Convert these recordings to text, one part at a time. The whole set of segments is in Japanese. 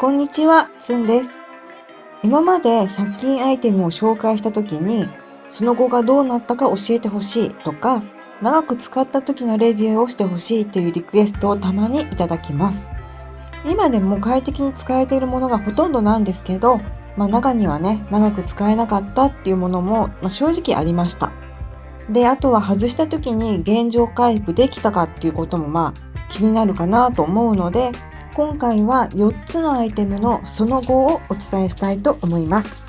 こんにちは、つんです。今まで100均アイテムを紹介した時に、その後がどうなったか教えてほしいとか、長く使った時のレビューをしてほしいというリクエストをたまにいただきます。今でも快適に使えているものがほとんどなんですけど、中にはね、長く使えなかったっていうものも、正直ありました。で、あとは外した時に現状回復できたかっていうことも気になるかなと思うので、今回は4つのアイテムのその後をお伝えしたいと思います。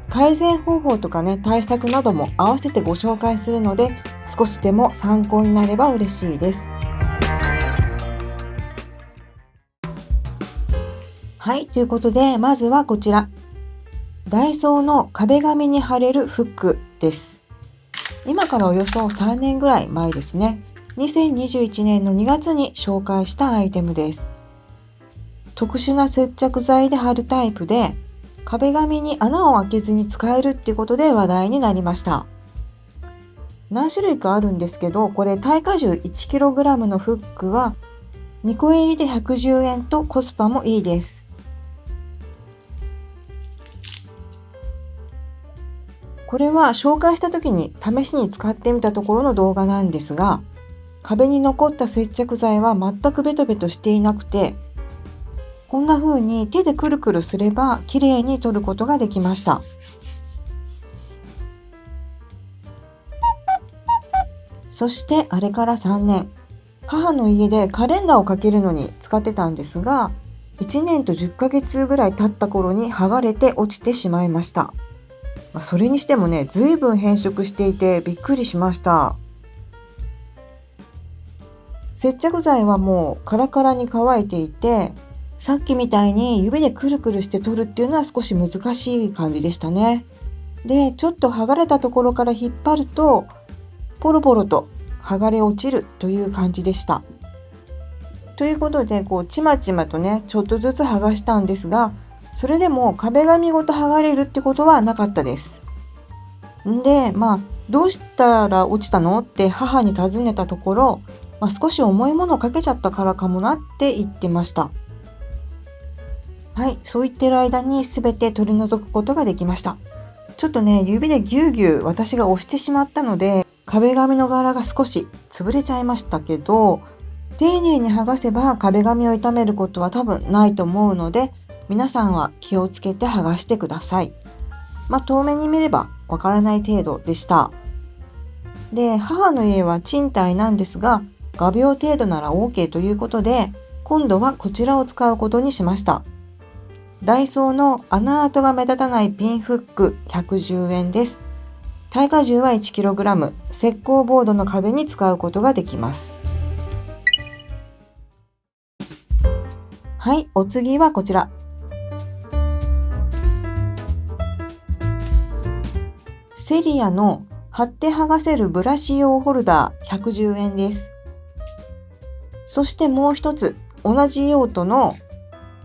改善方法とかね、対策なども合わせてご紹介するので、少しでも参考になれば嬉しいです。はい、ということで、まずはこちら。ダイソーの壁紙に貼れるフックです。今からおよそ3年ぐらい前ですね。2021年の2月に紹介したアイテムです。特殊な接着剤で貼るタイプで、壁紙に穴を開けずに使えるっていうことで話題になりました。何種類かあるんですけど、これ耐荷重 1kg のフックは2個入りで110円とコスパもいいです。これは紹介した時に試しに使ってみたところの動画なんですが、壁に残った接着剤は全くベトベトしていなくて、こんな風に手でくるくるすれば綺麗に取ることができました。そしてあれから3年、母の家でカレンダーをかけるのに使ってたんですが、1年と10ヶ月ぐらい経った頃に剥がれて落ちてしまいました。それにしてもね、随分変色していてびっくりしました。接着剤はもうカラカラに乾いていて、さっきみたいに指でくるくるして取るっていうのは少し難しい感じでしたね。で、ちょっと剥がれたところから引っ張ると、ポロポロと剥がれ落ちるという感じでした。ということで、ちまちまとね、ちょっとずつ剥がしたんですが、それでも壁紙ごと剥がれるってことはなかったです。で、どうしたら落ちたのって母に尋ねたところ、少し重いものをかけちゃったからかもなって言ってました。はい、そう言ってる間に全て取り除くことができました。ちょっとね、指でギューギュー私が押してしまったので、壁紙の柄が少し潰れちゃいましたけど、丁寧に剥がせば壁紙を傷めることは多分ないと思うので、皆さんは気をつけて剥がしてください。遠目に見ればわからない程度でした。で、母の家は賃貸なんですが、画鋲程度なら OK ということで、今度はこちらを使うことにしました。ダイソーの穴跡が目立たないピンフック110円です。耐荷重は 1kg、石膏ボードの壁に使うことができます。はい、お次はこちら。セリアの貼って剥がせるブラシ用ホルダー110円です。そしてもう一つ、同じ用途の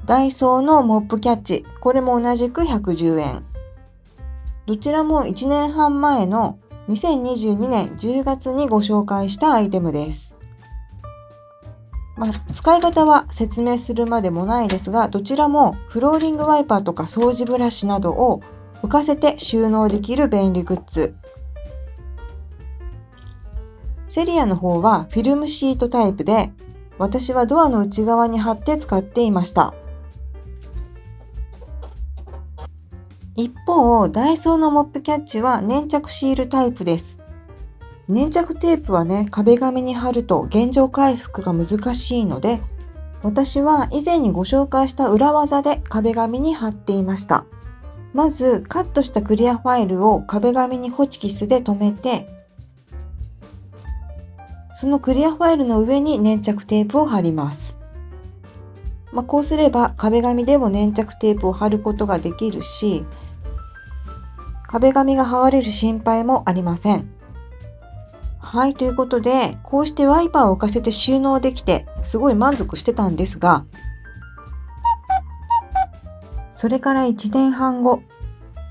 ダイソーのモップキャッチ、これも同じく110円。どちらも1年半前の2022年10月にご紹介したアイテムです。使い方は説明するまでもないですが、どちらもフローリングワイパーとか掃除ブラシなどを浮かせて収納できる便利グッズ。セリアの方はフィルムシートタイプで、私はドアの内側に貼って使っていました。一方、ダイソーのモップキャッチは粘着シールタイプです。粘着テープはね、壁紙に貼ると現状回復が難しいので、私は以前にご紹介した裏技で壁紙に貼っていました。まず、カットしたクリアファイルを壁紙にホチキスで留めて、そのクリアファイルの上に粘着テープを貼ります。こうすれば壁紙でも粘着テープを貼ることができるし、壁紙が剥がれる心配もありません。はい、ということで、こうしてワイパーを浮かせて収納できて、すごい満足してたんですが、それから1年半後、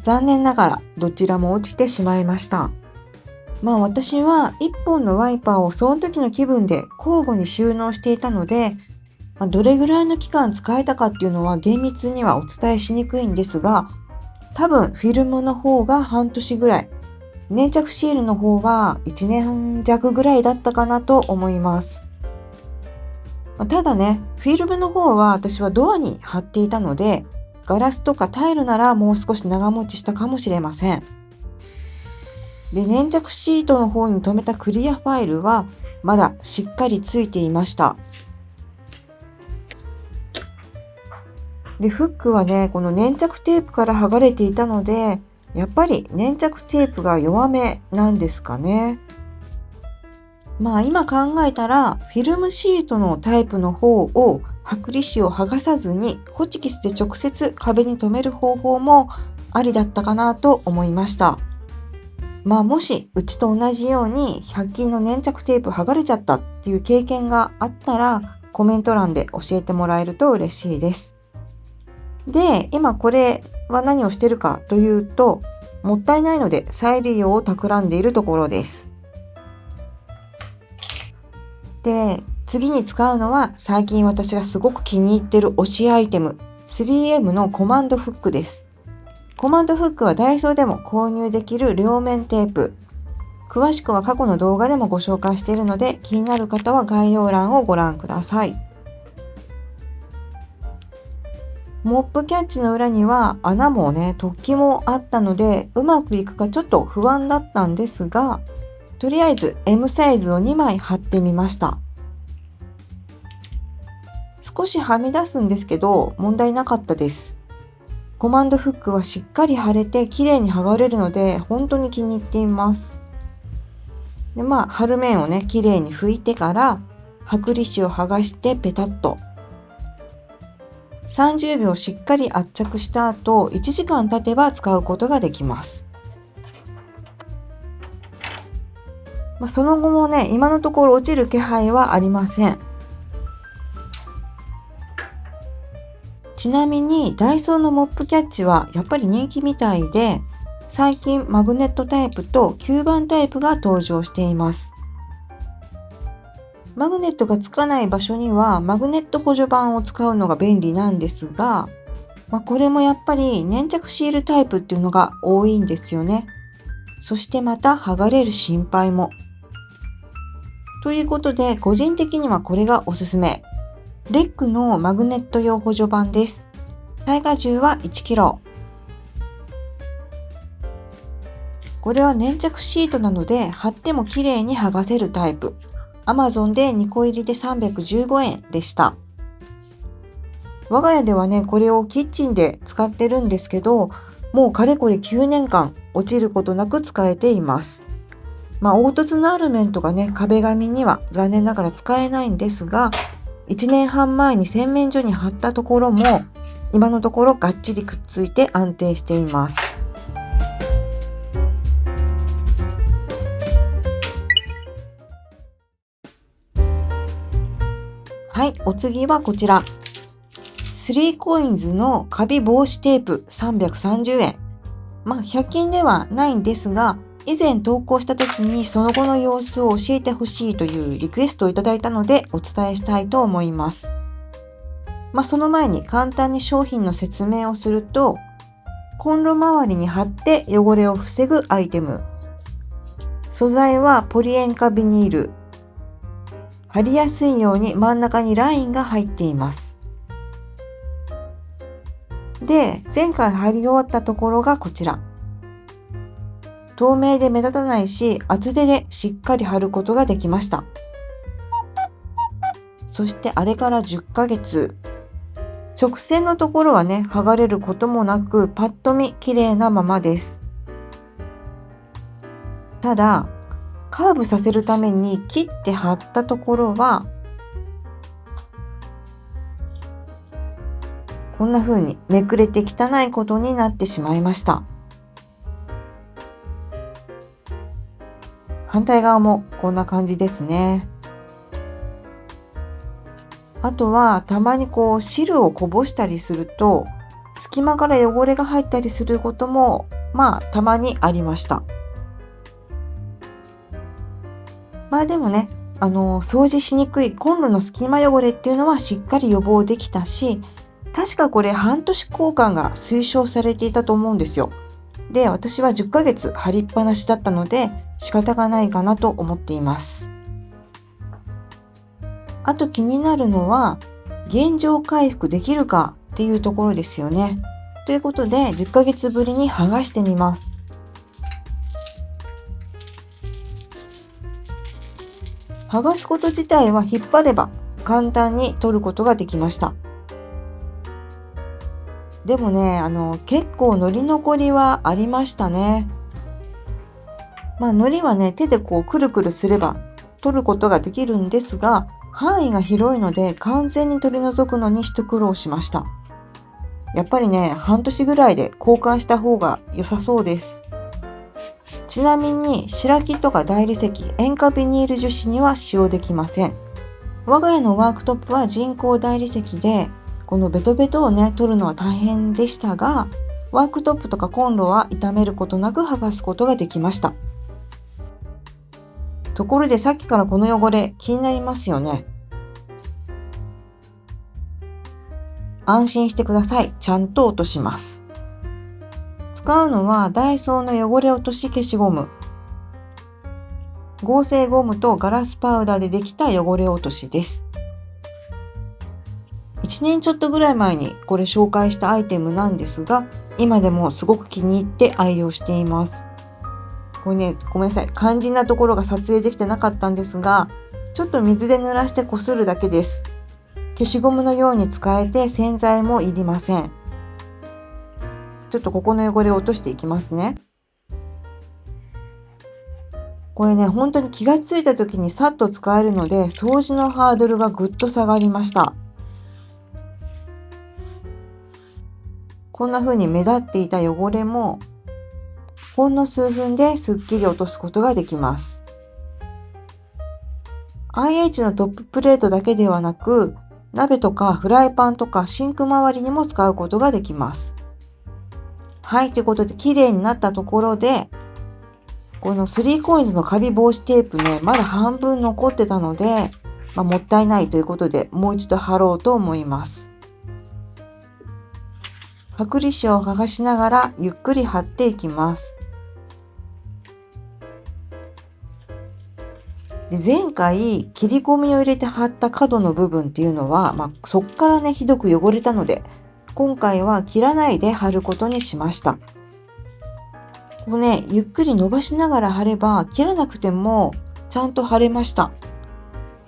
残念ながらどちらも落ちてしまいました。私は1本のワイパーをその時の気分で交互に収納していたので、どれぐらいの期間使えたかっていうのは厳密にはお伝えしにくいんですが、多分フィルムの方が半年ぐらい、粘着シールの方は1年弱ぐらいだったかなと思います。ただね、フィルムの方は私はドアに貼っていたので、ガラスとかタイルならもう少し長持ちしたかもしれません。で、粘着シートの方に留めたクリアファイルはまだしっかりついていました。で、フックはね、この粘着テープから剥がれていたので、やっぱり粘着テープが弱めなんですかね。今考えたら、フィルムシートのタイプの方を剥離紙を剥がさずにホチキスで直接壁に留める方法もありだったかなと思いました。もしうちと同じように100均の粘着テープ剥がれちゃったっていう経験があったら、コメント欄で教えてもらえると嬉しいです。で、今これは何をしてるかというと、もったいないので再利用を企んでいるところです。で、次に使うのは最近私がすごく気に入ってる推しアイテム、3M のコマンドフックです。コマンドフックはダイソーでも購入できる両面テープ。詳しくは過去の動画でもご紹介しているので、気になる方は概要欄をご覧ください。モップキャッチの裏には穴もね、突起もあったので、うまくいくかちょっと不安だったんですが、とりあえず M サイズを2枚貼ってみました。少しはみ出すんですけど、問題なかったです。コマンドフックはしっかり貼れて綺麗に剥がれるので、本当に気に入っています。で、貼る面をね、綺麗に拭いてから、剥離紙を剥がしてペタッと。30秒しっかり圧着した後、1時間経てば使うことができます。その後もね、今のところ落ちる気配はありません。ちなみにダイソーのモップキャッチはやっぱり人気みたいで、最近マグネットタイプと吸盤タイプが登場しています。マグネットがつかない場所にはマグネット補助板を使うのが便利なんですが、これもやっぱり粘着シールタイプっていうのが多いんですよね。そしてまた剥がれる心配も。ということで、個人的にはこれがおすすめ。レックのマグネット用補助板です。耐荷重は 1kg。これは粘着シートなので貼っても綺麗に剥がせるタイプ。Amazon で2個入りで315円でした。我が家ではね、これをキッチンで使ってるんですけど、もうかれこれ9年間落ちることなく使えています。凹凸のある面とかね、壁紙には残念ながら使えないんですが、1年半前に洗面所に貼ったところも、今のところがっちりくっついて安定しています。はい、お次はこちら。3COINS のカビ防止テープ330円。100均ではないんですが、以前投稿した時にその後の様子を教えてほしいというリクエストをいただいたのでお伝えしたいと思います。その前に簡単に商品の説明をすると、コンロ周りに貼って汚れを防ぐアイテム。素材はポリ塩化ビニール。貼りやすいように真ん中にラインが入っています。で、前回貼り終わったところがこちら。透明で目立たないし、厚手でしっかり貼ることができました。そしてあれから10ヶ月。直線のところはね、剥がれることもなく、パッと見綺麗なままです。ただ、カーブさせるために切って貼ったところは、こんな風にめくれて汚いことになってしまいました。反対側もこんな感じですね。あとはたまに汁をこぼしたりすると、隙間から汚れが入ったりすることもたまにありました。でもね、掃除しにくいコンロの隙間汚れっていうのはしっかり予防できたし、確かこれ半年交換が推奨されていたと思うんですよ。で、私は10ヶ月貼りっぱなしだったので仕方がないかなと思っています。あと気になるのは、原状回復できるかっていうところですよね。ということで、10ヶ月ぶりに剥がしてみます。剥がすこと自体は引っ張れば簡単に取ることができました。でもね、結構糊残りはありましたね。糊はね、手でこうくるくるすれば取ることができるんですが、範囲が広いので完全に取り除くのに一苦労しました。やっぱりね、半年ぐらいで交換した方が良さそうです。ちなみに白木とか大理石、塩化ビニール樹脂には使用できません。我が家のワークトップは人工大理石で、このベトベトをね、取るのは大変でしたが、ワークトップとかコンロは傷めることなく剥がすことができました。ところでさっきからこの汚れ気になりますよね。安心してください。ちゃんと落とします。使うのはダイソーの汚れ落とし消しゴム。合成ゴムとガラスパウダーでできた汚れ落としです。1年ちょっとぐらい前にこれ紹介したアイテムなんですが、今でもすごく気に入って愛用しています。これね、ごめんなさい。肝心なところが撮影できてなかったんですが、ちょっと水で濡らしてこするだけです。消しゴムのように使えて洗剤もいりません。ちょっとここの汚れを落としていきますね。これね、本当に気がついた時にさっと使えるので、掃除のハードルがぐっと下がりました。こんな風に目立っていた汚れも、ほんの数分ですっきり落とすことができます。IH のトッププレートだけではなく、鍋とかフライパンとかシンク周りにも使うことができます。はい、ということで綺麗になったところで、この 3COINS のカビ防止テープね、まだ半分残ってたので、もったいないということでもう一度貼ろうと思います。剥離紙を剥がしながらゆっくり貼っていきます。で、前回切り込みを入れて貼った角の部分っていうのは、そっからねひどく汚れたので、今回は切らないで貼ることにしました。こうね、ゆっくり伸ばしながら貼れば切らなくてもちゃんと貼れました。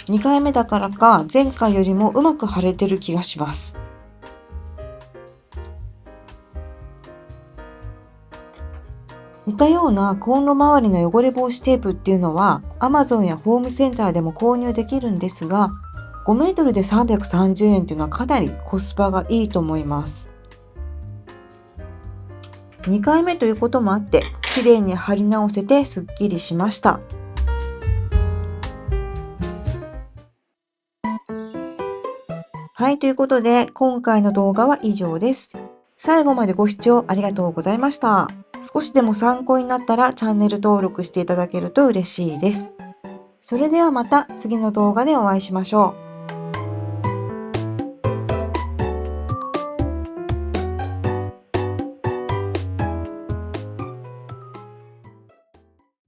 2回目だからか前回よりもうまく貼れてる気がします。似たようなコンロ周りの汚れ防止テープっていうのは Amazon やホームセンターでも購入できるんですが、5メートルで330円っていうのはかなりコスパがいいと思います。2回目ということもあって綺麗に貼り直せてすっきりしました。はい、ということで今回の動画は以上です。最後までご視聴ありがとうございました。少しでも参考になったらチャンネル登録していただけると嬉しいです。それではまた次の動画でお会いしましょう。